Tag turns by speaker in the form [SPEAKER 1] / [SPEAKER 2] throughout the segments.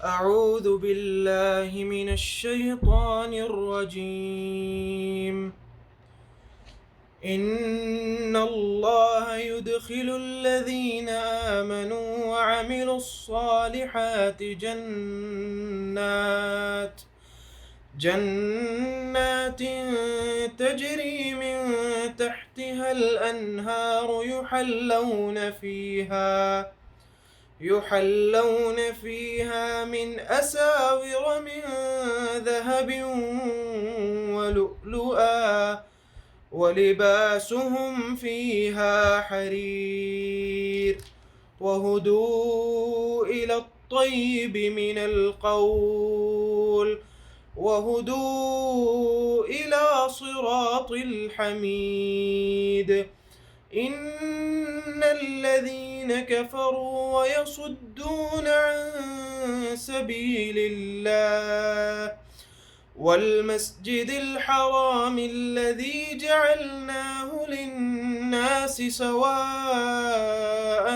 [SPEAKER 1] أعوذ بالله من الشيطان الرجيم. إن الله يدخل الذين آمنوا وعملوا الصالحات جنات تجري من تحتها الأنهار يحلون فيها من أساور من ذهب ولؤلؤا ولباسهم فيها حرير وهدوا إلى الطيب من القول وهدوا إلى صراط الحميد. إن الذين كفروا ويصدون عن سبيل الله والمسجد الحرام الذي جعلناه للناس سواء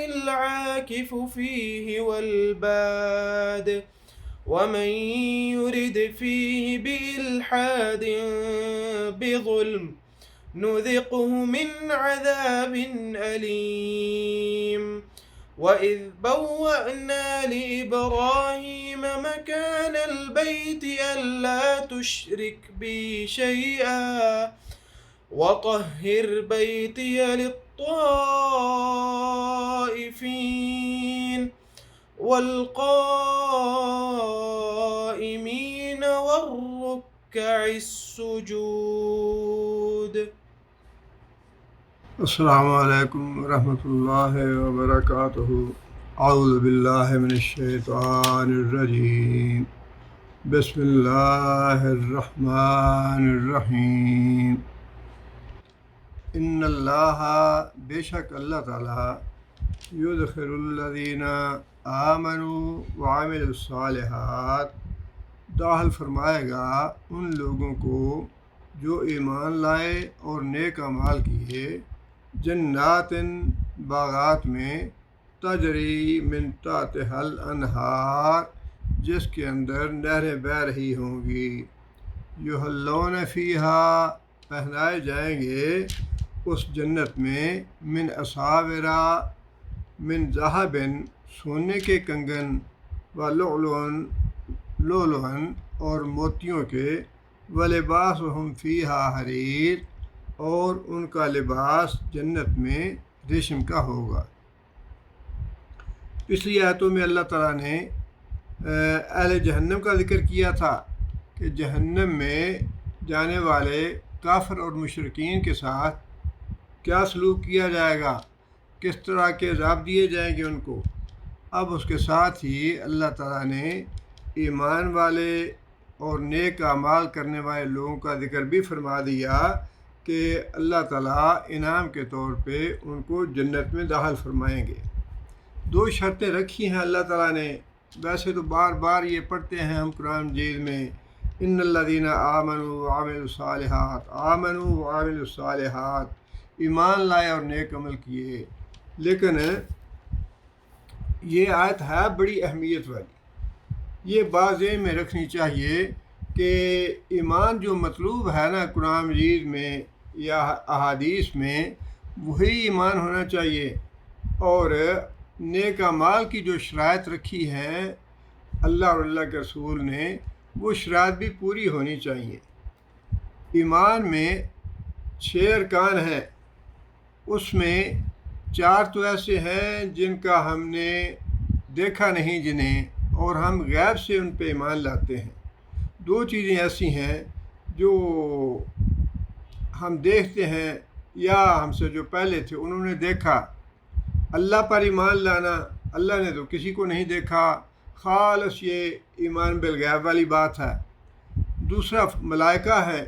[SPEAKER 1] العاكف فيه والباد ومن يرد فيه بإلحاد بظلم نذقه من عذاب أليم. وإذ بوأنا لإبراهيم مكان البيت ألا تشرك بي شيئا وطهر بيتي للطائفين والقائمين والركع السجود.
[SPEAKER 2] السلام علیکم ورحمۃ اللہ وبرکاتہ۔ اعوذ باللہ من الشیطان الرجیم، بسم اللہ الرحمن الرحیم۔ ان اللہ، بے شک اللہ تعالیٰ، یدخل الذین آمنوا وعملوا الصالحات، داخل فرمائے گا ان لوگوں کو جو ایمان لائے اور نیک اعمال کیے، جنات، باغات میں، تجری من تحتہا الانہار، جس کے اندر نہریں بہہ رہی ہوں گی، یحلون فیہا، پہنائے جائیں گے اس جنت میں، من اساور، من ذہب، سونے کے کنگن، لؤلؤا، اور موتیوں کے، ولباسہم فیہا حریر، اور ان کا لباس جنت میں ریشم کا ہوگا۔ پچھلی آیتوں میں اللہ تعالیٰ نے اہل جہنم کا ذکر کیا تھا کہ جہنم میں جانے والے کافر اور مشرکین کے ساتھ کیا سلوک کیا جائے گا، کس طرح کے عذاب دیے جائیں گے ان کو۔ اب اس کے ساتھ ہی اللہ تعالیٰ نے ایمان والے اور نیک اعمال کرنے والے لوگوں کا ذکر بھی فرما دیا کہ اللہ تعالیٰ انعام کے طور پہ ان کو جنت میں داخل فرمائیں گے۔ دو شرطیں رکھی ہیں اللہ تعالیٰ نے، ویسے تو بار بار یہ پڑھتے ہیں ہم قرآن مجید میں، ان الذین آمنوا وعملوا الصالحات، آمنوا وعملوا الصالحات، ایمان لائے اور نیک عمل کیے، لیکن یہ آیت ہے بڑی اہمیت والی۔ یہ بات ذہن میں رکھنی چاہیے کہ ایمان جو مطلوب ہے نا قرآن مجید میں یا احادیث میں، وہی ایمان ہونا چاہیے، اور نیک اعمال کی جو شرائط رکھی ہیں اللہ اور اللہ کے رسول نے، وہ شرائط بھی پوری ہونی چاہیے۔ ایمان میں 6 ارکان ہیں، اس میں 4 تو ایسے ہیں جن کا ہم نے دیکھا نہیں جنہیں، اور ہم غیب سے ان پہ ایمان لاتے ہیں۔ 2 چیزیں ایسی ہیں جو ہم دیکھتے ہیں یا ہم سے جو پہلے تھے انہوں نے دیکھا۔ اللہ پر ایمان لانا، اللہ نے تو کسی کو نہیں دیکھا، خالص یہ ایمان بالغیب والی بات ہے۔ دوسرا ملائکہ ہے،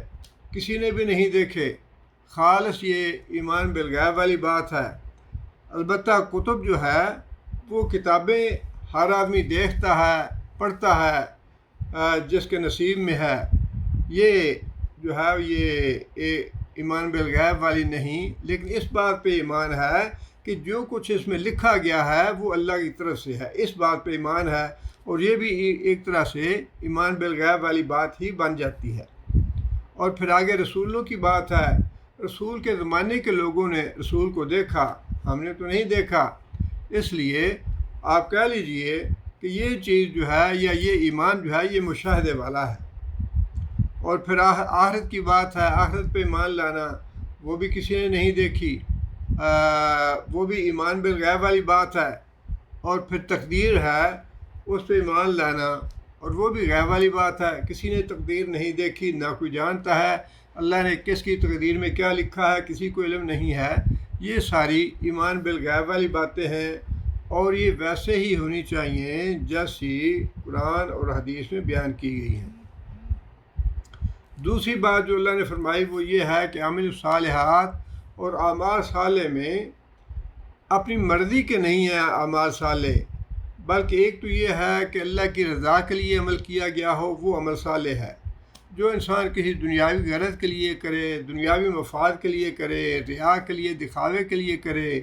[SPEAKER 2] کسی نے بھی نہیں دیکھے، خالص یہ ایمان بالغیب والی بات ہے۔ البتہ کتب جو ہے وہ کتابیں ہر آدمی دیکھتا ہے، پڑھتا ہے، جس کے نصیب میں ہے، یہ جو ہے یہ ایمان بالغیب والی نہیں، لیکن اس بات پہ ایمان ہے کہ جو کچھ اس میں لکھا گیا ہے وہ اللہ کی طرف سے ہے، اس بات پہ ایمان ہے، اور یہ بھی ایک طرح سے ایمان بالغیب والی بات ہی بن جاتی ہے۔ اور پھر آگے رسولوں کی بات ہے۔ رسول کے زمانے کے لوگوں نے رسول کو دیکھا، ہم نے تو نہیں دیکھا، اس لیے آپ کہہ لیجئے کہ یہ چیز جو ہے یا یہ ایمان جو ہے یہ مشاہدے والا ہے۔ اور پھر آخرت کی بات ہے، آخرت پہ ایمان لانا، وہ بھی کسی نے نہیں دیکھی، وہ بھی ایمان بالغیب والی بات ہے۔ اور پھر تقدیر ہے، اس پہ ایمان لانا، اور وہ بھی غیب والی بات ہے، کسی نے تقدیر نہیں دیکھی، نہ کوئی جانتا ہے اللہ نے کس کی تقدیر میں کیا لکھا ہے، کسی کو علم نہیں ہے۔ یہ ساری ایمان بالغیب والی باتیں ہیں، اور یہ ویسے ہی ہونی چاہیے جیسی قرآن اور حدیث میں بیان کی گئی ہیں۔ دوسری بات جو اللہ نے فرمائی وہ یہ ہے کہ عامل الصالحات اور اعمال صالح میں اپنی مرضی کے نہیں ہیں اعمال صالح، بلکہ ایک تو یہ ہے کہ اللہ کی رضا کے لیے عمل کیا گیا ہو، وہ عمل صالح ہے۔ جو انسان کسی دنیاوی غرض کے لیے کرے، دنیاوی مفاد کے لیے کرے، ریا کے لیے، دکھاوے کے لیے کرے،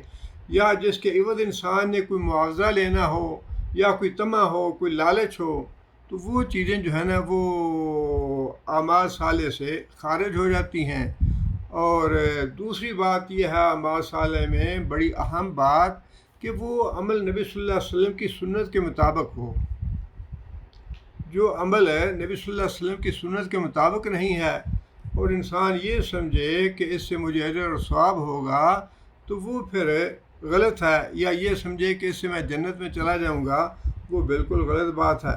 [SPEAKER 2] یا جس کے عوض انسان نے کوئی معاوضہ لینا ہو، یا کوئی طمع ہو، کوئی لالچ ہو، تو وہ چیزیں جو ہے نا وہ اعمال صالح سے خارج ہو جاتی ہیں۔ اور دوسری بات یہ ہے اعمال صالح میں بڑی اہم بات کہ وہ عمل نبی صلی اللہ علیہ وسلم کی سنت کے مطابق ہو۔ جو عمل نبی صلی اللہ علیہ وسلم کی سنت کے مطابق نہیں ہے اور انسان یہ سمجھے کہ اس سے مجھے اجر اور ثواب ہوگا، تو وہ پھر غلط ہے، یا یہ سمجھے کہ اس سے میں جنت میں چلا جاؤں گا، وہ بالکل غلط بات ہے۔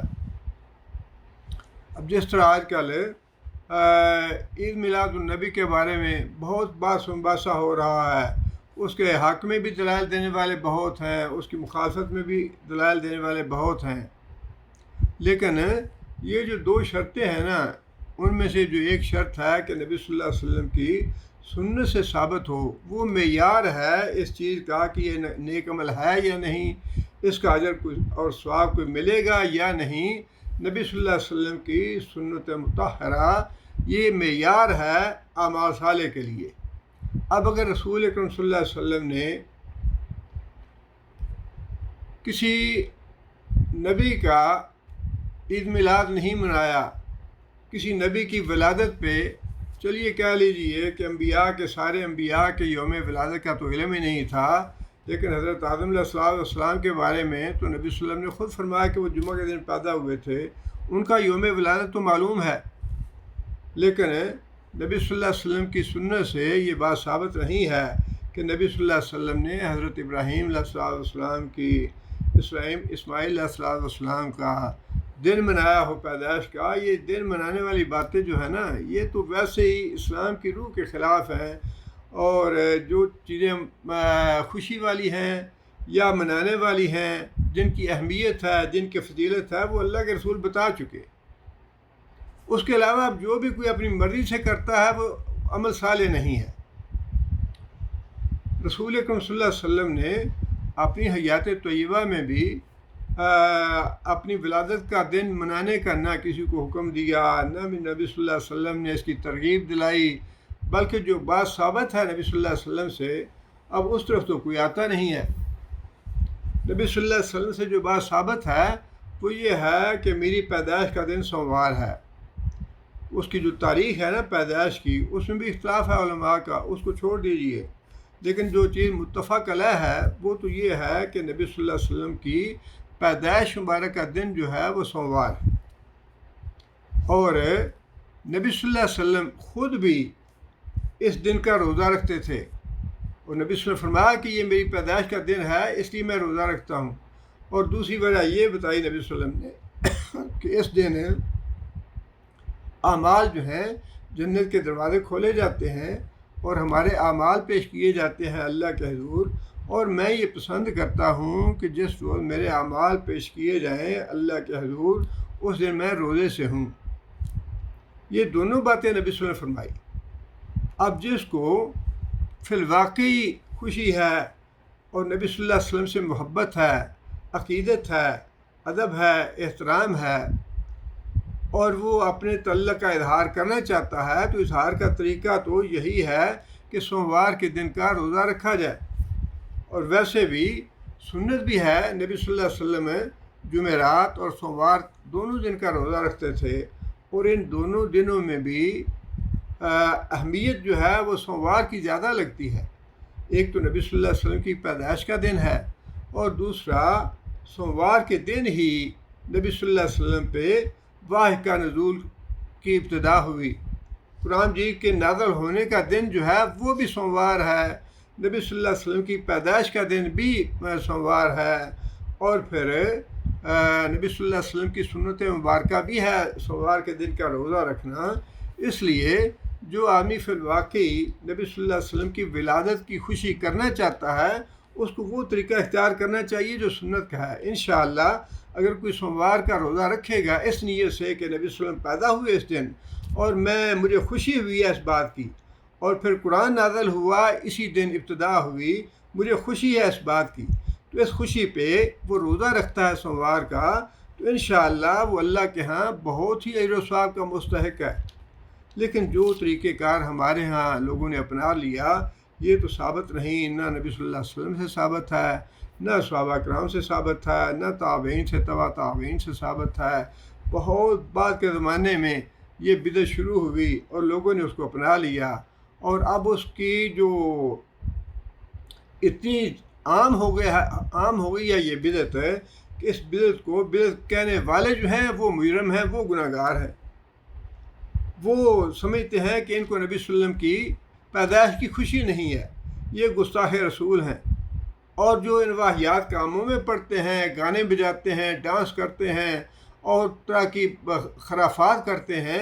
[SPEAKER 2] اب جس طرح آج کل عید میلاد النبی کے بارے میں بہت بحث و مباحثہ ہو رہا ہے، اس کے حق میں بھی دلائل دینے والے بہت ہیں، اس کی مخالفت میں بھی دلائل دینے والے بہت ہیں، لیکن یہ جو دو شرطیں ہیں نا، ان میں سے جو ایک شرط ہے کہ نبی صلی اللہ علیہ وسلم کی سنت سے ثابت ہو، وہ معیار ہے اس چیز کا کہ یہ نیک عمل ہے یا نہیں، اس کا اجر کوئی اور ثواب کوئی ملے گا یا نہیں۔ نبی صلی اللہ علیہ وسلم کی سنت مطہرہ یہ معیار ہے اعمال صالح کے لیے۔ اب اگر رسول اکرم صلی اللہ علیہ وسلم نے کسی نبی کا عید میلاد نہیں منایا، کسی نبی کی ولادت پہ، چلیے کہہ لیجئے کہ انبیاء کے سارے انبیاء کے یوم ولادت کا تو علم ہی نہیں تھا، لیکن حضرت آدم علیہ السلام کے بارے میں تو نبی صلی اللہ علیہ وسلم نے خود فرمایا کہ وہ جمعہ کے دن پیدا ہوئے تھے، ان کا یوم ولادت تو معلوم ہے، لیکن نبی صلی اللہ علیہ وسلم کی سنت سے یہ بات ثابت نہیں ہے کہ نبی صلی اللہ علیہ وسلم نے حضرت ابراہیم علیہ السلام کی اسماعیل علیہ السلام کا دن منایا ہو پیدائش کا۔ یہ دن منانے والی باتیں جو ہے نا، یہ تو ویسے ہی اسلام کی روح کے خلاف ہیں، اور جو چیزیں خوشی والی ہیں یا منانے والی ہیں، جن کی اہمیت ہے، جن کی فضیلت ہے، وہ اللہ کے رسول بتا چکے۔ اس کے علاوہ اب جو بھی کوئی اپنی مرضی سے کرتا ہے وہ عمل صالح نہیں ہے۔ رسول اکرم صلی اللہ علیہ وسلم نے اپنی حیات طیبہ میں بھی اپنی ولادت کا دن منانے کا نہ کسی کو حکم دیا، نہ بھی نبی صلی اللہ علیہ وسلم نے اس کی ترغیب دلائی، بلکہ جو بات ثابت ہے نبی صلی اللہ علیہ وسلم سے، اب اس طرف تو کوئی آتا نہیں ہے۔ نبی صلی اللہ علیہ وسلم سے جو بات ثابت ہے وہ یہ ہے کہ میری پیدائش کا دن سوموار ہے۔ اس کی جو تاریخ ہے نا پیدائش کی، اس میں بھی اختلاف ہے علماء کا، اس کو چھوڑ دیجئے، لیکن جو چیز متفق علیہ ہے وہ تو یہ ہے کہ نبی صلی اللہ علیہ وسلم کی پیدائش مبارک کا دن جو ہے وہ سوموار ہے، اور نبی صلی اللہ علیہ وسلم خود بھی اس دن کا روزہ رکھتے تھے، اور نبی صلی اللہ علیہ وسلم نے فرمایا کہ یہ میری پیدائش کا دن ہے اس لیے میں روزہ رکھتا ہوں۔ اور دوسری وجہ یہ بتائی نبی صلی اللہ علیہ وسلم نے کہ اس دن اعمال جو ہیں جنت کے دروازے کھولے جاتے ہیں اور ہمارے اعمال پیش کیے جاتے ہیں اللہ کے حضور، اور میں یہ پسند کرتا ہوں کہ جس روز میرے اعمال پیش کیے جائیں اللہ کے حضور، اس دن میں روزے سے ہوں۔ یہ دونوں باتیں نبی صلی اللہ علیہ وسلم نے فرمائی۔ اب جس کو فی الواقعی خوشی ہے اور نبی صلی اللہ علیہ وسلم سے محبت ہے، عقیدت ہے، ادب ہے، احترام ہے، اور وہ اپنے تعلق کا اظہار کرنا چاہتا ہے، تو اظہار کا طریقہ تو یہی ہے کہ سوموار کے دن کا روزہ رکھا جائے، اور ویسے بھی سنت بھی ہے، نبی صلی اللہ علیہ وسلم جمعرات اور سوموار دونوں دن کا روزہ رکھتے تھے، اور ان دونوں دنوں میں بھی اہمیت جو ہے وہ سوموار کی زیادہ لگتی ہے۔ ایک تو نبی صلی اللہ علیہ وسلم کی پیدائش کا دن ہے، اور دوسرا سوموار کے دن ہی نبی صلی اللہ علیہ وسلم پہ وحی کا نزول کی ابتدا ہوئی۔ قرآن مجید کے نازل ہونے کا دن جو ہے وہ بھی سوموار ہے، نبی صلی اللہ علیہ وسلم کی پیدائش کا دن بھی سوموار ہے، اور پھر نبی صلی اللہ علیہ وسلم کی سنت مبارکہ بھی ہے سوموار کے دن کا روزہ رکھنا۔ اس لیے جو آدمی فی الواقعی نبی صلی اللہ علیہ وسلم کی ولادت کی خوشی کرنا چاہتا ہے، اس کو وہ طریقہ اختیار کرنا چاہیے جو سنت کا ہے۔ انشاءاللہ اگر کوئی سوموار کا روزہ رکھے گا اس نیت سے کہ نبی صلی اللہ علیہ وسلم پیدا ہوئے اس دن، اور مجھے خوشی ہوئی ہے اس بات کی، اور پھر قرآن نازل ہوا اسی دن ابتدا ہوئی، مجھے خوشی ہے اس بات کی، تو اس خوشی پہ وہ روزہ رکھتا ہے سوموار کا، تو انشاءاللہ وہ اللہ کے ہاں بہت ہی اجر و ثواب کا مستحق ہے۔ لیکن جو طریقہ کار ہمارے ہاں لوگوں نے اپنا لیا، یہ تو ثابت نہیں، نہ نبی صلی اللہ علیہ وسلم سے ثابت ہے، نہ صحابہ کرام سے ثابت ہے، نہ تابعین سے تبع تابعین سے ثابت ہے۔ بہت بعد کے زمانے میں یہ بدعت شروع ہوئی اور لوگوں نے اس کو اپنا لیا، اور اب اس کی جو اتنی عام ہو گئی ہے یہ بدعت ہے کہ اس بدعت کو بدعت کہنے والے جو ہیں وہ مجرم ہیں، وہ گناہ گار ہیں۔ وہ سمجھتے ہیں کہ ان کو نبی صلی اللہ علیہ وسلم کی پیدائش کی خوشی نہیں ہے، یہ گستاخ رسول ہیں، اور جو ان واہیات کاموں میں پڑتے ہیں، گانے بجاتے ہیں، ڈانس کرتے ہیں اور طرح کی خرافات کرتے ہیں،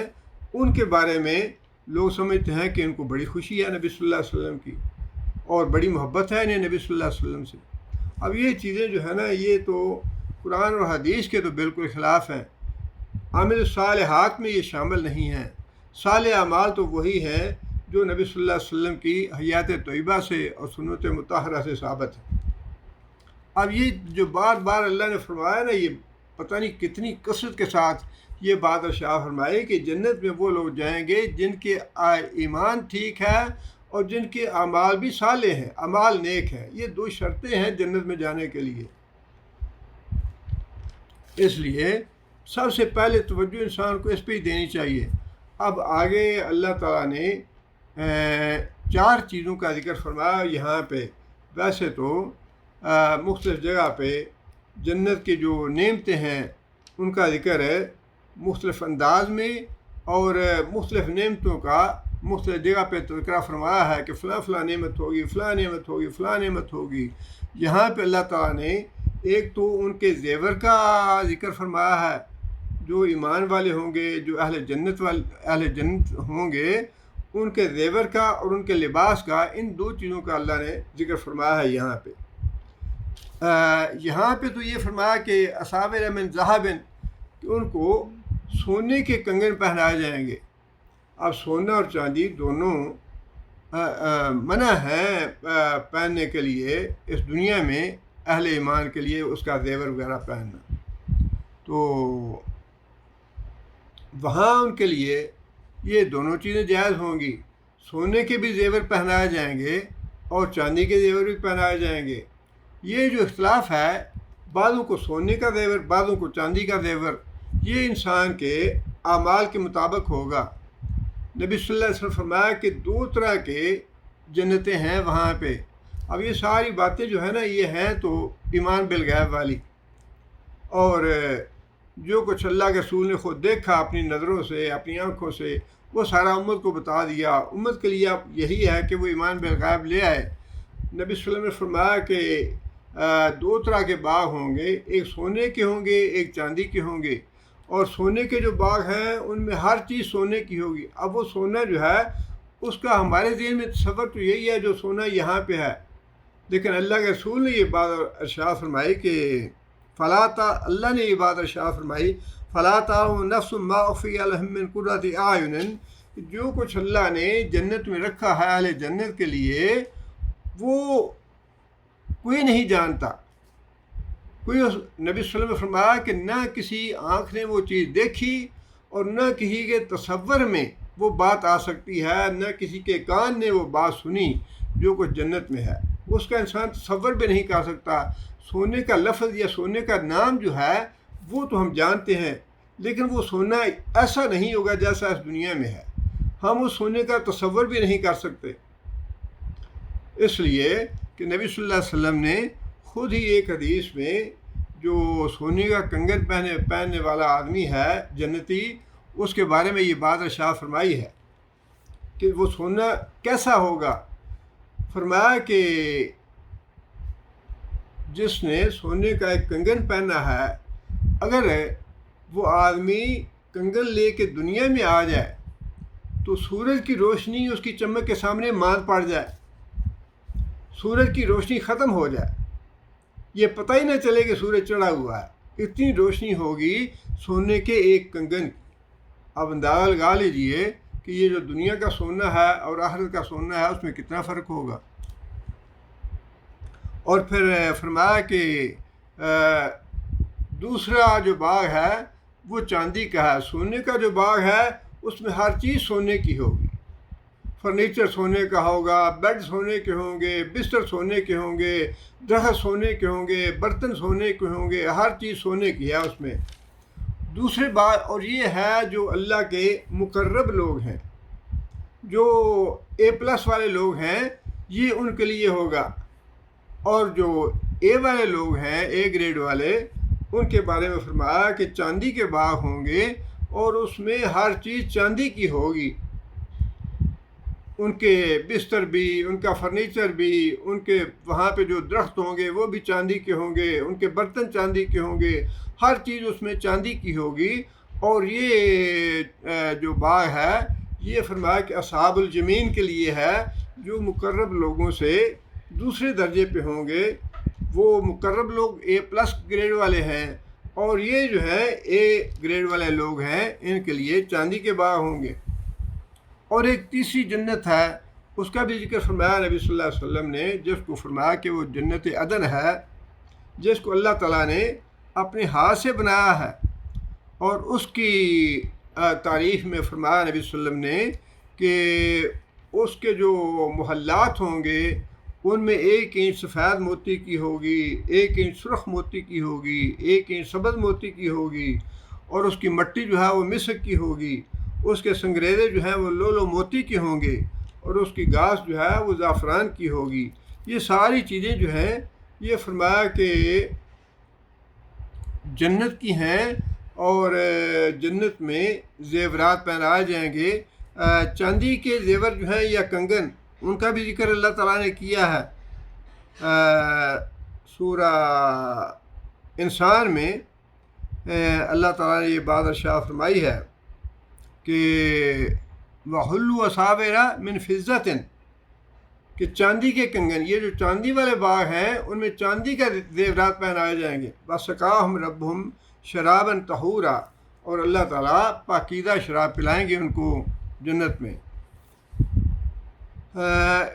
[SPEAKER 2] ان کے بارے میں لوگ سمجھتے ہیں کہ ان کو بڑی خوشی ہے نبی صلی اللہ علیہ وسلم کی، اور بڑی محبت ہے انہیں نبی صلی اللہ علیہ وسلم سے۔ اب یہ چیزیں جو ہے نا، یہ تو قرآن اور حدیث کے تو بالکل خلاف ہیں۔ عامل الصالحات میں یہ شامل نہیں ہیں۔ صالح اعمال تو وہی ہیں جو نبی صلی اللہ علیہ وسلم کی حیات طیبہ سے اور سنت مطہرہ سے ثابت ہے۔ اب یہ جو بار بار اللہ نے فرمایا نا، یہ پتہ نہیں کتنی کثرت کے ساتھ یہ بات ارشاد فرمائی کہ جنت میں وہ لوگ جائیں گے جن کے ایمان ٹھیک ہے اور جن کے اعمال بھی صالح ہیں، اعمال نیک ہیں۔ یہ دو شرطیں ہیں جنت میں جانے کے لیے۔ اس لیے سب سے پہلے توجہ انسان کو اس پہ ہی دینی چاہیے۔ اب آگے اللہ تعالیٰ نے 4 چیزوں کا ذکر فرمایا یہاں پہ۔ ویسے تو مختلف جگہ پہ جنت کی جو نعمتیں ہیں ان کا ذکر ہے مختلف انداز میں، اور مختلف نعمتوں کا مختلف جگہ پہ تذکرہ فرمایا ہے کہ فلاں فلاں نعمت ہوگی، فلاں نعمت ہوگی، فلاں نعمت ہوگی۔ یہاں پہ اللہ تعالیٰ نے ایک تو ان کے زیور کا ذکر فرمایا ہے، جو ایمان والے ہوں گے، جو اہل جنت ہوں گے، ان کے زیور کا اور ان کے لباس کا، ان 2 چیزوں کا اللہ نے ذکر فرمایا ہے یہاں پہ۔ یہاں پہ تو یہ فرمایا کہ اصابر من ذہب، کہ ان کو سونے کے کنگن پہنائے جائیں گے۔ اب سونا اور چاندی دونوں منع ہیں پہننے کے لیے اس دنیا میں، اہل ایمان کے لیے اس کا زیور وغیرہ پہننا، تو وہاں ان کے لیے یہ دونوں چیزیں جائز ہوں گی۔ سونے کے بھی زیور پہنائے جائیں گے اور چاندی کے زیور بھی پہنائے جائیں گے۔ یہ جو اختلاف ہے، بعضوں کو سونے کا زیور، بعضوں کو چاندی کا زیور، یہ انسان کے اعمال کے مطابق ہوگا۔ نبی صلی اللہ علیہ وسلم فرمایا کہ 2 طرح کے جنتیں ہیں وہاں پہ۔ اب یہ ساری باتیں جو ہے نا، یہ ہیں تو ایمان بالغیب والی، اور جو کچھ اللہ کے رسول نے خود دیکھا اپنی نظروں سے، اپنی آنکھوں سے، وہ سارا امت کو بتا دیا۔ امت کے لیے اب یہی ہے کہ وہ ایمان بالغیب لے آئے۔ نبی صلی اللہ علیہ وسلم نے فرمایا کہ 2 طرح کے باغ ہوں گے، ایک سونے کے ہوں گے، ایک چاندی کے ہوں گے، اور سونے کے جو باغ ہیں ان میں ہر چیز سونے کی ہوگی۔ اب وہ سونا جو ہے اس کا ہمارے ذہن میں تصور تو یہی ہے جو سونا یہاں پہ ہے، لیکن اللہ کے رسول نے یہ بات ارشاد فرمائی کہ اللہ نے یہ بات ارشاد فرمائی فَلَا تَعْلَمُ نَفْسٌ مَّا أُخْفِيَ لَهُم مِّن قُرَّةِ أَعْيُنٍ، جو کچھ اللہ نے جنت میں رکھا ہے اہل جنت کے لیے، وہ کوئی نہیں جانتا۔ کوئی نبی صلی اللہ علیہ وسلم نے فرمایا کہ نہ کسی آنکھ نے وہ چیز دیکھی اور نہ کسی کے تصور میں وہ بات آ سکتی ہے، نہ کسی کے کان نے وہ بات سنی جو کچھ جنت میں ہے۔ اس کا انسان تصور بھی نہیں کر سکتا۔ سونے کا لفظ یا سونے کا نام جو ہے وہ تو ہم جانتے ہیں، لیکن وہ سونا ایسا نہیں ہوگا جیسا اس دنیا میں ہے، ہم اس سونے کا تصور بھی نہیں کر سکتے۔ اس لیے کہ نبی صلی اللہ علیہ وسلم نے خود ہی ایک حدیث میں جو سونے کا کنگن پہننے والا آدمی ہے جنتی، اس کے بارے میں یہ بات ارشاد فرمائی ہے کہ وہ سونا کیسا ہوگا۔ فرمایا کہ جس نے سونے کا ایک کنگن پہنا ہے، اگر وہ آدمی کنگن لے کے دنیا میں آ جائے تو سورج کی روشنی اس کی چمک کے سامنے ماند پڑ جائے، سورج کی روشنی ختم ہو جائے، یہ پتہ ہی نہ چلے کہ سورج چڑھا ہوا ہے، اتنی روشنی ہوگی سونے کے ایک کنگن کی۔ اب اندازہ لگا لیجئے کہ یہ جو دنیا کا سونا ہے اور آخرت کا سونا ہے اس میں کتنا فرق ہوگا۔ اور پھر فرمایا کہ دوسرا جو باغ ہے وہ چاندی کا ہے، سونے کا جو باغ ہے اس میں ہر چیز سونے کی ہوگی، فرنیچر سونے کا ہوگا، بیڈ سونے کے ہوں گے، بستر سونے کے ہوں گے، درخت سونے کے ہوں گے، برتن سونے کے ہوں گے، ہر چیز سونے کی ہے اس میں۔ دوسرے بات اور یہ ہے جو اللہ کے مقرب لوگ ہیں، جو A+ والے لوگ ہیں، یہ ان کے لیے ہوگا، اور جو A والے لوگ ہیں، A گریڈ والے، ان کے بارے میں فرمایا کہ چاندی کے باغ ہوں گے اور اس میں ہر چیز چاندی کی ہوگی، ان کے بستر بھی، ان کا فرنیچر بھی، ان کے وہاں پہ جو درخت ہوں گے وہ بھی چاندی کے ہوں گے، ان کے برتن چاندی کے ہوں گے، ہر چیز اس میں چاندی کی ہوگی۔ اور یہ جو باغ ہے یہ فرمایا کہ اصحاب الجمین کے لیے ہے، جو مقرب لوگوں سے دوسرے درجے پہ ہوں گے، وہ مقرب لوگ A+ گریڈ والے ہیں، اور یہ جو ہے A گریڈ والے لوگ ہیں، ان کے لیے چاندی کے باغ ہوں گے۔ اور ایک تیسری جنت ہے، اس کا بھی ذکر فرمایا نبی صلی اللہ علیہ وسلم نے، جس کو فرمایا کہ وہ جنت عدن ہے، جس کو اللہ تعالیٰ نے اپنے ہاتھ سے بنایا ہے، اور اس کی تعریف میں فرمایا نبی صلی اللہ علیہ وسلم نے کہ اس کے جو محلات ہوں گے ان میں 1 انچ سفید موتی کی ہوگی، 1 انچ سرخ موتی کی ہوگی، 1 انچ سبز موتی کی ہوگی، اور اس کی مٹی جو ہے وہ مسک کی ہوگی، اس کے سنگریزے جو ہیں وہ لولو موتی کے ہوں گے، اور اس کی گھاس جو ہے وہ زعفران کی ہوگی۔ یہ ساری چیزیں جو ہیں یہ فرمایا کہ جنت کی ہیں، اور جنت میں زیورات پہنائے جائیں گے، چاندی کے زیور جو ہیں یا کنگن، ان کا بھی ذکر اللہ تعالیٰ نے کیا ہے سورہ انسان میں۔ اللہ تعالیٰ نے یہ بات ارشاد فرمائی ہے کہ وَحُلُّوا أَسَاوِرَ مِنْ فِضَّةٍ، کہ چاندی کے کنگن، یہ جو چاندی والے باغ ہیں ان میں چاندی کا زیورات پہنائے جائیں گے۔ وَسَقَاهُمْ رَبُّهُمْ شَرَابًا طَهُورًا، اور اللہ تعالیٰ پاکیزہ شراب پلائیں گے ان کو جنت میں۔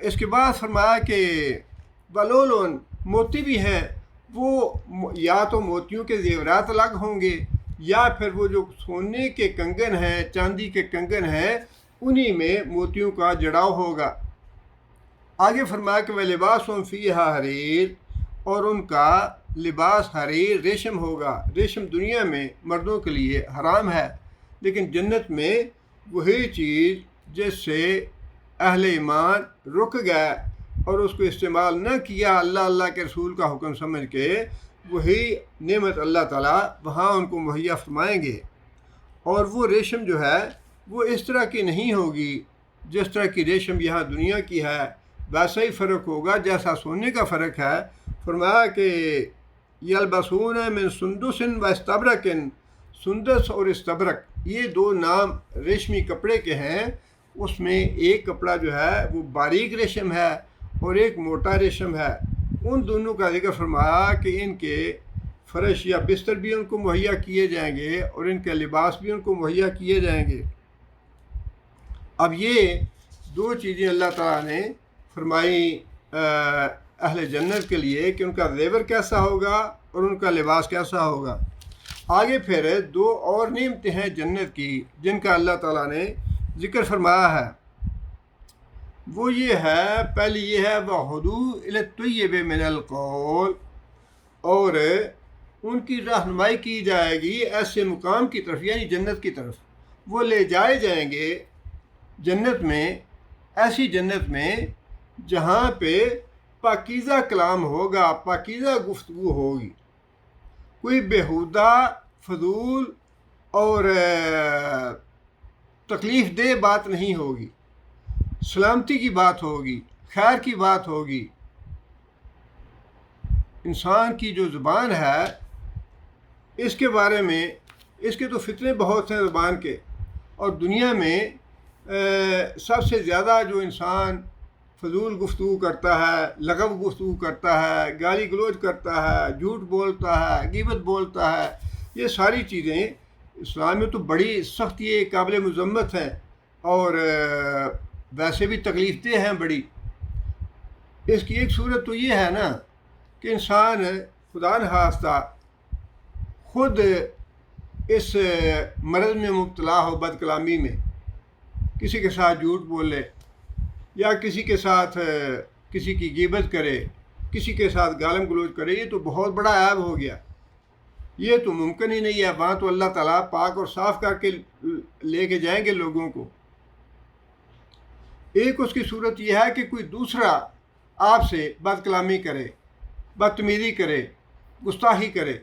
[SPEAKER 2] اس کے بعد فرمایا کہ بلولون، موتی بھی ہیں، وہ یا تو موتیوں کے زیورات الگ ہوں گے، یا پھر وہ جو سونے کے کنگن ہیں، چاندی کے کنگن ہیں، انہی میں موتیوں کا جڑاؤ ہوگا۔ آگے فرمایا کہ وَلِبَاسُهُمْ فِيهَا حَرِيرٌ، اور ان کا لباس حریر ریشم ہوگا۔ ریشم دنیا میں مردوں کے لیے حرام ہے، لیکن جنت میں وہی چیز جس سے اہل ایمان رک گئے اور اس کو استعمال نہ کیا اللہ کے رسول کا حکم سمجھ کے، وہی نعمت اللہ تعالیٰ وہاں ان کو مہیا فرمائیں گے۔ اور وہ ریشم جو ہے وہ اس طرح کی نہیں ہوگی جس طرح کی ریشم یہاں دنیا کی ہے، ویسا ہی فرق ہوگا جیسا سونے کا فرق ہے۔ فرمایا کہ یلبسون من سندس و استبرق، سندس اور استبرق یہ 2 نام ریشمی کپڑے کے ہیں، اس میں ایک کپڑا جو ہے وہ باریک ریشم ہے اور ایک موٹا ریشم ہے۔ ان دونوں کا ذکر فرمایا کہ ان کے فرش یا بستر بھی ان کو مہیا کیے جائیں گے اور ان کے لباس بھی ان کو مہیا کیے جائیں گے۔ اب یہ 2 چیزیں اللہ تعالیٰ نے فرمائی اہل جنت کے لیے کہ ان کا زیور کیسا ہوگا اور ان کا لباس کیسا ہوگا۔ آگے پھر 2 اور نعمتیں ہیں جنت کی جن کا اللہ تعالیٰ نے ذکر فرمایا ہے۔ وہ یہ ہے، پہلی یہ ہے وَهُدُوا إِلَى الطَّيِّبِ مِنَ الْقَوْلِ، اور ان کی رہنمائی کی جائے گی ایسے مقام کی طرف، یعنی جنت کی طرف. وہ لے جائے جائیں گے جنت میں، ایسی جنت میں جہاں پہ پاکیزہ کلام ہوگا، پاکیزہ گفتگو ہوگی، کوئی بیہودہ فضول اور تکلیف دہ بات نہیں ہوگی، سلامتی کی بات ہوگی، خیر کی بات ہوگی. انسان کی جو زبان ہے اس کے بارے میں، اس کے تو فتنے بہت ہیں زبان کے، اور دنیا میں سب سے زیادہ جو انسان فضول گفتگو کرتا ہے، لغو گفتگو کرتا ہے، گالی گلوچ کرتا ہے، جھوٹ بولتا ہے، غیبت بولتا ہے، یہ ساری چیزیں اسلام میں تو بڑی سخت یہ قابل مذمت ہیں، اور ویسے بھی تکلیف دہ ہیں بڑی. اس کی ایک صورت تو یہ ہے نا کہ انسان خدا نخواستہ خود اس مرض میں مبتلا ہو، بد کلامی میں، کسی کے ساتھ جھوٹ بولے، یا کسی کے ساتھ کسی کی غیبت کرے، کسی کے ساتھ گالم گلوچ کرے، یہ تو بہت بڑا عیب ہو گیا. یہ تو ممکن ہی نہیں ہے. وہاں تو اللہ تعالیٰ پاک اور صاف کر کے لے کے جائیں گے لوگوں کو. ایک اس کی صورت یہ ہے کہ کوئی دوسرا آپ سے بد کلامی کرے، بدتمیزی کرے، گستاخی کرے،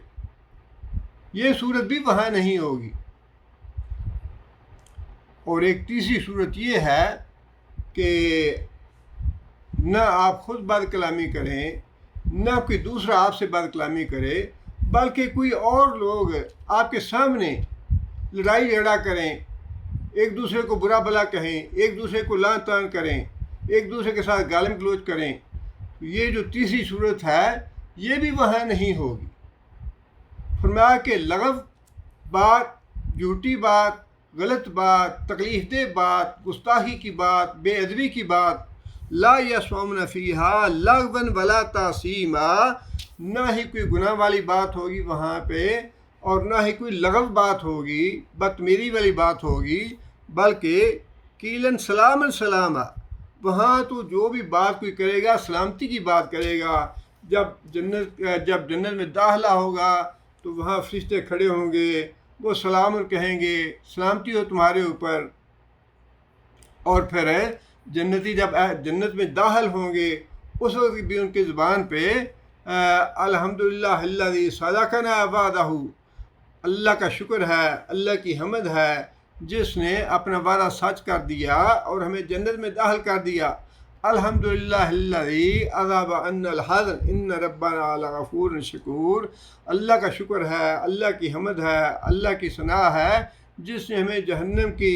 [SPEAKER 2] یہ صورت بھی وہاں نہیں ہوگی. اور ایک تیسری صورت یہ ہے کہ نہ آپ خود بد کلامی کریں، نہ کوئی دوسرا آپ سے بد کلامی کرے، بلکہ کوئی اور لوگ آپ کے سامنے لڑائی جھگڑا کریں، ایک دوسرے کو برا بھلا کہیں، ایک دوسرے کو لعن طعن کریں، ایک دوسرے کے ساتھ گالم گلوچ کریں. یہ جو تیسری صورت ہے یہ بھی وہاں نہیں ہوگی. فرمایا کہ لغو بات، جھوٹی بات، غلط بات، تکلیف دہ بات، گستاخی کی بات، بے ادبی کی بات، لا یسمعون فیہا لغوا ولا تأثیما، نہ ہی کوئی گناہ والی بات ہوگی وہاں پہ، اور نہ ہی کوئی لغو بات ہوگی، بدتمیزی والی بات ہوگی، بلکہ قیلاً سلاما سلاما. وہاں تو جو بھی بات کوئی کرے گا سلامتی کی بات کرے گا. جب جنت میں داخلہ ہوگا تو وہاں فرشتے کھڑے ہوں گے، وہ سلام کہیں گے، سلامتی ہو تمہارے اوپر. اور پھر جنتی جب جنت میں داخل ہوں گے اس وقت بھی ان کی زبان پہ الحمدللہ الذی صدقنا وعدہ، اللہ کا شکر ہے، اللہ کی حمد ہے جس نے اپنا وعدہ سچ کر دیا اور ہمیں جنت میں داخل کر دیا. الحمدللہ الذی اذهب عنا الحزن ان ربنا لغفور شکور. اللہ کا شکر ہے، اللہ کی حمد ہے، اللہ کی ثنا ہے جس نے ہمیں جہنم کی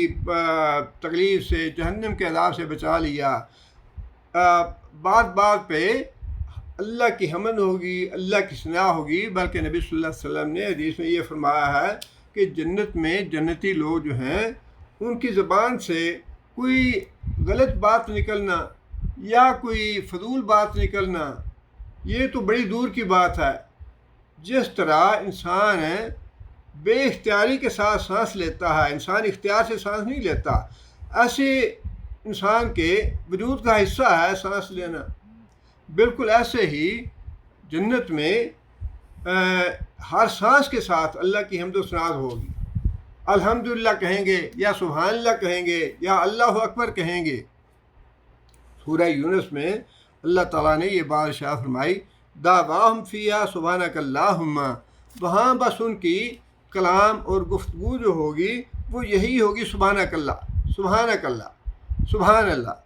[SPEAKER 2] تکلیف سے، جہنم کے عذاب سے بچا لیا. بات بات پہ اللہ کی حمد ہوگی، اللہ کی ثنا ہوگی. بلکہ نبی صلی اللہ علیہ وسلم نے حدیث میں یہ فرمایا ہے کہ جنت میں جنتی لوگ جو ہیں ان کی زبان سے کوئی غلط بات نکلنا یا کوئی فضول بات نکلنا یہ تو بڑی دور کی بات ہے. جس طرح انسان بے اختیاری کے ساتھ سانس لیتا ہے، انسان اختیار سے سانس نہیں لیتا، ایسے انسان کے وجود کا حصہ ہے سانس لینا. بالکل ایسے ہی جنت میں ہر سانس کے ساتھ اللہ کی حمد و ثنا ہوگی. الحمدللہ کہیں گے، یا سبحان اللہ کہیں گے، یا اللہ اکبر کہیں گے. سورہ یونس میں اللہ تعالیٰ نے یہ بات ارشاد فرمائی دعواہم فیہا سبحانک اللہم. وہاں بس ان کی کلام اور گفتگو جو ہوگی وہ یہی ہوگی سبحانک اللہ، سبحانک اللہ، سبحان اللہ.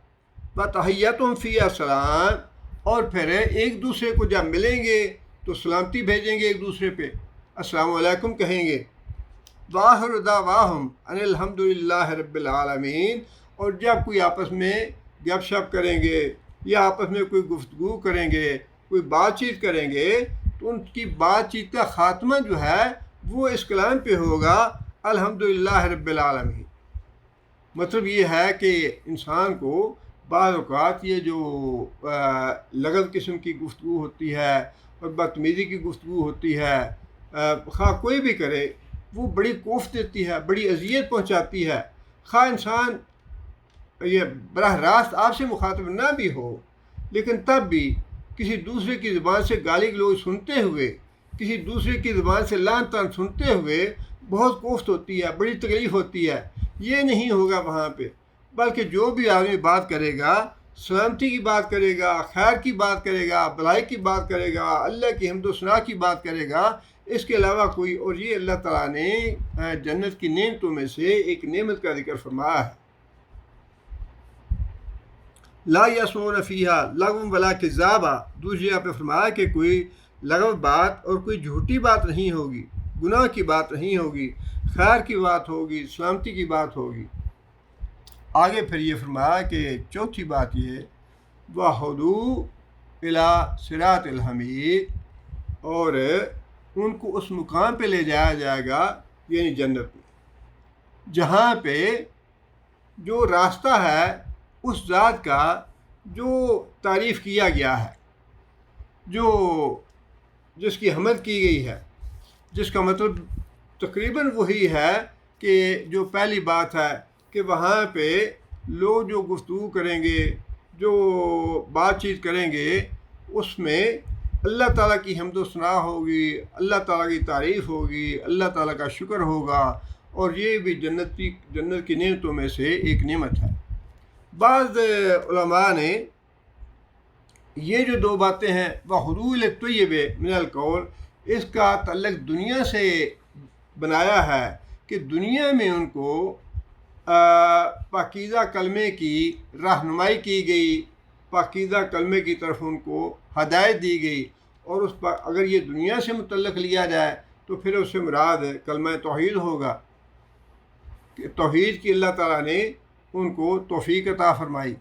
[SPEAKER 2] وتحیتہم فیہا سلام. اور پھر ایک دوسرے کو جب ملیں گے تو سلامتی بھیجیں گے ایک دوسرے پہ، السلام علیکم کہیں گے. وآخر دعواہم ان الحمدللہ رب العالمین. اور جب کوئی آپس میں گپ شپ کریں گے یا آپس میں کوئی گفتگو کریں گے، کوئی بات چیت کریں گے، تو ان کی بات چیت کا خاتمہ جو ہے وہ اس کلام پہ ہوگا الحمدللہ رب العالمین. مطلب یہ ہے کہ انسان کو بعض اوقات یہ جو لغو قسم کی گفتگو ہوتی ہے اور بدتمیزی کی گفتگو ہوتی ہے، خواہ کوئی بھی کرے، وہ بڑی کوفت دیتی ہے، بڑی اذیت پہنچاتی ہے. خواہ انسان یہ براہ راست آپ سے مخاطب نہ بھی ہو، لیکن تب بھی کسی دوسرے کی زبان سے گالی گلوچ سنتے ہوئے، کسی دوسرے کی زبان سے لعن طعن سنتے ہوئے بہت کوفت ہوتی ہے، بڑی تکلیف ہوتی ہے۔ یہ نہیں ہوگا وہاں پہ، بلکہ جو بھی آدمی بات کرے گا، سلامتی کی بات کرے گا، خیر کی بات کرے گا، بھلائی کی بات کرے گا، اللہ کی حمد و ثنا کی بات کرے گا، اس کے علاوہ کوئی، اور یہ اللہ تعالیٰ نے جنت کی نعمتوں میں سے ایک نعمت کا ذکر فرمایا ہے۔ لا یسمعون فیہا لغوا ولا کذابا، دوسری جگہ پہ فرمایا کہ کوئی لغو بات اور کوئی جھوٹی بات نہیں ہوگی، گناہ کی بات نہیں ہوگی، خیر کی بات ہوگی، سلامتی کی بات ہوگی۔ آگے پھر یہ فرمایا کہ چوتھی بات یہ وَہُدُوا إِلَىٰ صِرَاطِ الْحَمِيدِ، اور ان کو اس مقام پہ لے جایا جائے گا، یعنی جنت میں، جہاں پہ جو راستہ ہے اس ذات کا جو تعریف کیا گیا ہے، جس کی حمد کی گئی ہے، جس کا مطلب تقریباً وہی ہے کہ جو پہلی بات ہے کہ وہاں پہ لوگ جو گفتگو کریں گے، جو بات چیت کریں گے، اس میں اللہ تعالیٰ کی حمد و ثنا ہوگی، اللہ تعالیٰ کی تعریف ہوگی، اللہ تعالیٰ کا شکر ہوگا، اور یہ بھی جنت کی نعمتوں میں سے ایک نعمت ہے۔ بعض علماء نے یہ جو دو باتیں ہیں وَحُدُوا إِلَى الطَّيِّبِ مِنَ الْقَوْلِ، اس کا تعلق دنیا سے بنایا ہے کہ دنیا میں ان کو پاکیزہ کلمے کی رہنمائی کی گئی، پاکیزہ کلمے کی طرف ان کو ہدایت دی گئی، اور اس پر اگر یہ دنیا سے متعلق لیا جائے تو پھر اس سے مراد کلمہ توحید ہوگا کہ توحید کی اللہ تعالیٰ نے ان کو توفیق عطا فرمائی۔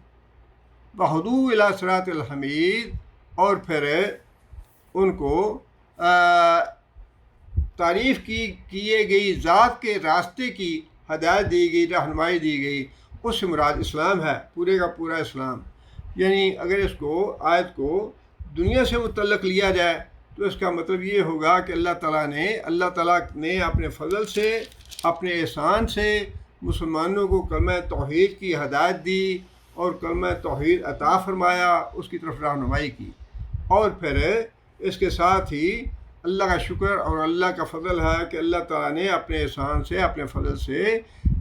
[SPEAKER 2] وَہُدُوا إِلَىٰ صِرَاطِ الْحَمِيدِ، اور پھر ان کو تعریف کیے گئی ذات کے راستے کی ہدایت دی گئی، رہنمائی دی گئی، اس سے مراد اسلام ہے، پورے کا پورا اسلام۔ یعنی اگر اس کو آیت کو دنیا سے متعلق لیا جائے تو اس کا مطلب یہ ہوگا کہ اللہ تعالیٰ نے اپنے فضل سے، اپنے احسان سے مسلمانوں کو کلمہ توحید کی ہدایت دی اور کلمہ توحید عطا فرمایا، اس کی طرف رہنمائی کی، اور پھر اس کے ساتھ ہی اللہ کا شکر اور اللہ کا فضل ہے کہ اللہ تعالیٰ نے اپنے احسان سے، اپنے فضل سے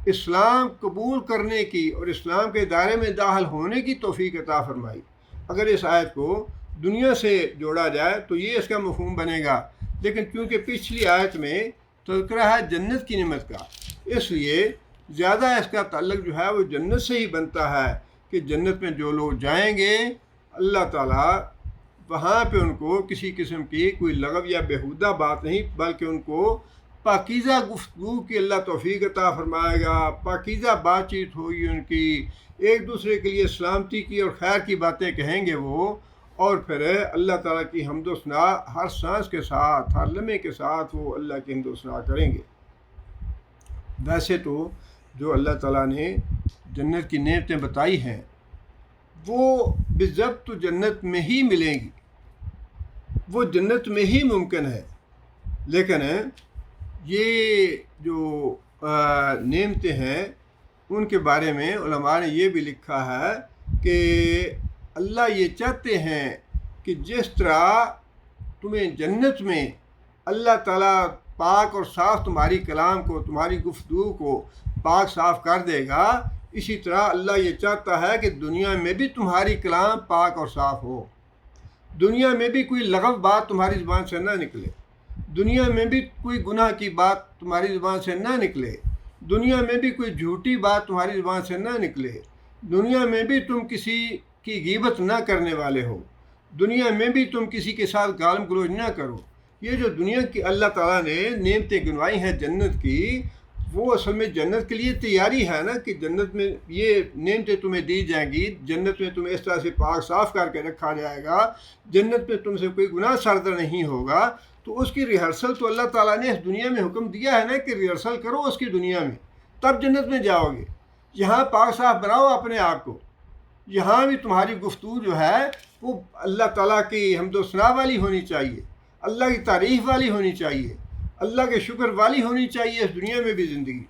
[SPEAKER 2] اسلام قبول کرنے کی اور اسلام کے دائرے میں داخل ہونے کی توفیق عطا فرمائی۔ اگر اس آیت کو دنیا سے جوڑا جائے تو یہ اس کا مفہوم بنے گا، لیکن کیونکہ پچھلی آیت میں تذکرہ ہے جنت کی نعمت کا، اس لیے زیادہ اس کا تعلق جو ہے وہ جنت سے ہی بنتا ہے کہ جنت میں جو لوگ جائیں گے اللہ تعالیٰ وہاں پہ ان کو کسی قسم کی کوئی لغو یا بیہودہ بات نہیں، بلکہ ان کو پاکیزہ گفتگو کی اللہ توفیق عطا فرمائے گا، پاکیزہ بات چیت ہوگی ان کی، ایک دوسرے کے لیے سلامتی کی اور خیر کی باتیں کہیں گے وہ، اور پھر اللہ تعالیٰ کی حمد و ثنا ہر سانس کے ساتھ، ہر لمحے کے ساتھ وہ اللہ کی حمد و ثنا کریں گے۔ ویسے تو جو اللہ تعالیٰ نے جنت کی نعمتیں بتائی ہیں وہ بالضبط تو جنت میں ہی ملیں گی، وہ جنت میں ہی ممکن ہے، لیکن یہ جو نعمتیں ہیں ان کے بارے میں علماء نے یہ بھی لکھا ہے کہ اللہ یہ چاہتے ہیں کہ جس طرح تمہیں جنت میں اللہ تعالیٰ پاک اور صاف تمہاری کلام کو، تمہاری گفتگو کو پاک صاف کر دے گا، اسی طرح اللہ یہ چاہتا ہے کہ دنیا میں بھی تمہاری کلام پاک اور صاف ہو، دنیا میں بھی کوئی لغو بات تمہاری زبان سے نہ نکلے، دنیا میں بھی کوئی گناہ کی بات تمہاری زبان سے نہ نکلے، دنیا میں بھی کوئی جھوٹی بات تمہاری زبان سے نہ نکلے، دنیا میں بھی تم کسی کی غیبت نہ کرنے والے ہو، دنیا میں بھی تم کسی کے ساتھ گالم گلوچ نہ کرو۔ یہ جو دنیا کی اللہ تعالیٰ نے نعمتیں گنوائی ہیں جنت کی، وہ اصل میں جنت کے لیے تیاری ہے نا، کہ جنت میں یہ نعمتیں تمہیں دی جائیں گی، جنت میں تمہیں اس طرح سے پاک صاف کر کے رکھا جائے گا، جنت میں تم سے کوئی گناہ سرزد نہیں ہوگا، تو اس کی ریہرسل تو اللہ تعالیٰ نے اس دنیا میں حکم دیا ہے نا کہ ریہرسل کرو اس کی دنیا میں، تب جنت میں جاؤ گے۔ یہاں پاک صاف بناؤ اپنے آپ کو، یہاں بھی تمہاری گفتگو جو ہے وہ اللہ تعالیٰ کی حمد و ثنا والی ہونی چاہیے، اللہ کی تعریف والی ہونی چاہیے، اللہ کے شکر والی ہونی چاہیے، اس دنیا میں بھی زندگی۔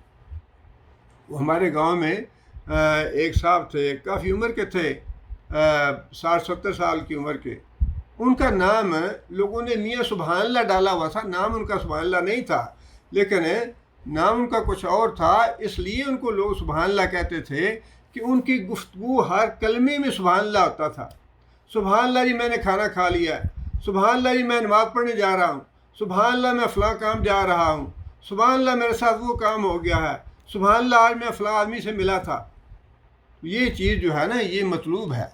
[SPEAKER 2] وہ ہمارے گاؤں میں ایک صاحب تھے، کافی عمر کے تھے، 60-70 سال کی عمر کے. ان کا نام لوگوں نے میاں سبحان اللہ ڈالا ہوا تھا، نام ان کا سبحان اللہ نہیں تھا، لیکن نام ان کا کچھ اور تھا. اس لیے ان کو لوگ سبحان اللہ کہتے تھے کہ ان کی گفتگو ہر کلمے میں سبحان اللہ ہوتا تھا. سبحان اللہ جی میں نے کھانا کھا لیا ہے، سبحان اللہ جی میں نماز پڑھنے جا رہا ہوں، سبحان اللہ میں فلاں کام جا رہا ہوں، سبحان اللہ میرے ساتھ وہ کام ہو گیا ہے، سبحان اللہ آج میں فلاں آدمی سے ملا تھا. یہ چیز جو ہے نا یہ مطلوب ہے.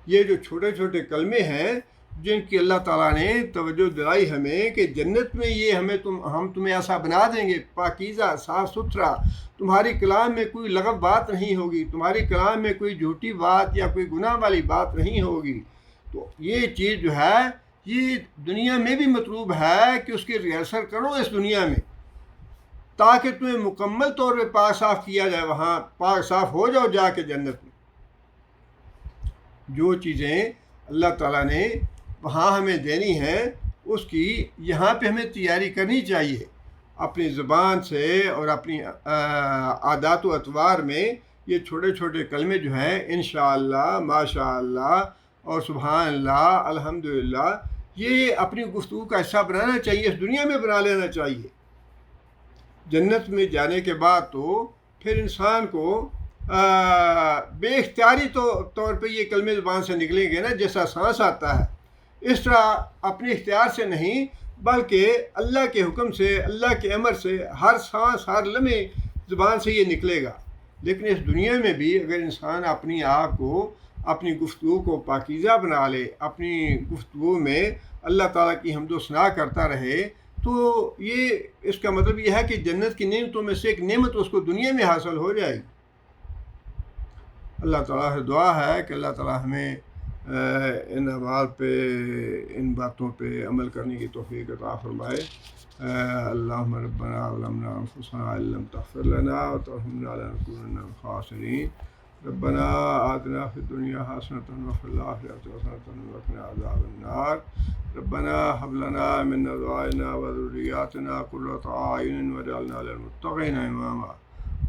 [SPEAKER 2] یہ جو چھوٹے چھوٹے کلمے ہیں جن کی اللہ تعالیٰ نے توجہ دلائی ہمیں کہ جنت میں یہ ہم تمہیں ایسا بنا دیں گے، پاکیزہ صاف ستھرا، تمہاری کلام میں کوئی لغو بات نہیں ہوگی، تمہاری کلام میں کوئی جھوٹی بات یا کوئی گناہ والی بات نہیں ہوگی. تو یہ چیز جو ہے یہ دنیا میں بھی مطلوب ہے کہ اس کی ریہرسل کرو اس دنیا میں، تاکہ تمہیں مکمل طور پہ پاک صاف کیا جائے، وہاں پاک صاف ہو جاؤ جا کے جنت میں. جو چیزیں اللہ تعالیٰ نے وہاں ہمیں دینی ہیں اس کی یہاں پہ ہمیں تیاری کرنی چاہیے، اپنی زبان سے اور اپنی عادات و اطوار میں. یہ چھوٹے چھوٹے کلمے جو ہیں انشاءاللہ، ماشاءاللہ اور سبحان اللہ، الحمدللہ، یہ اپنی گفتگو کا حصہ بنانا چاہیے، اس دنیا میں بنا لینا چاہیے. جنت میں جانے کے بعد تو پھر انسان کو بے اختیاری طور پہ یہ کلمے زبان سے نکلیں گے نا، جیسا سانس آتا ہے اس طرح اپنے اختیار سے نہیں بلکہ اللہ کے حکم سے، اللہ کے امر سے ہر سانس ہر لمحے زبان سے یہ نکلے گا. لیکن اس دنیا میں بھی اگر انسان اپنی آپ کو، اپنی گفتگو کو پاکیزہ بنا لے، اپنی گفتگو میں اللہ تعالیٰ کی حمد و ثنا کرتا رہے، تو یہ اس کا مطلب یہ ہے کہ جنت کی نعمتوں میں سے ایک نعمت اس کو دنیا میں حاصل ہو جائے گی. اللہ تعالیٰ سے دعا ہے کہ اللہ تعالیٰ ہمیں ان اعمال پہ، ان باتوں پہ عمل کرنے کی توفیق عطا فرمائے. اللہم ربنا ظلمنا انفسنا ان لم تغفر لنا وترحمنا لنکونن من الخاسرین. ربنا آتنا فی الدنیا حسنۃ وفی الآخرۃ حسنۃ وقنا عذاب النار. ربنا هب لنا من ازواجنا وذرياتنا قرة اعین واجعلنا للمتقین اماما.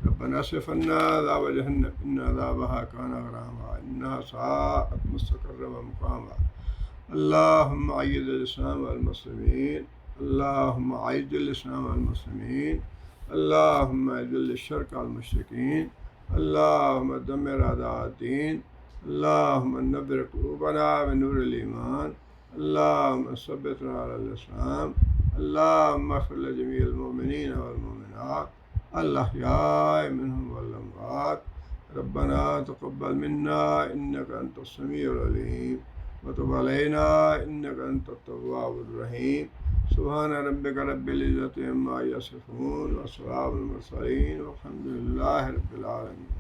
[SPEAKER 2] ربنا اصرف عنا عذاب جہنم ان عذابها كان غراما انها ساءت مستقرا ومقاما. اللهم أيد الإسلام والمسلمين، اللهم أعز الإسلام والمسلمين، اللهم أذل الشرك والمشركين، اللهم دمر أعداء الدين، اللهم نبر قلوبنا بنور الإيمان، اللهم ثبتنا على الإسلام، اللهم اغفر لجميع المؤمنين والمؤمنات الأحياء منهم والأموات. ربنا تقبل منا إنك أنت السميع العليم وتب علينا إنك أنت التواب الرحيم. سبحان ربك رب العزة عما يصفون وسلام على المرسلين والحمد لله رب العالمين.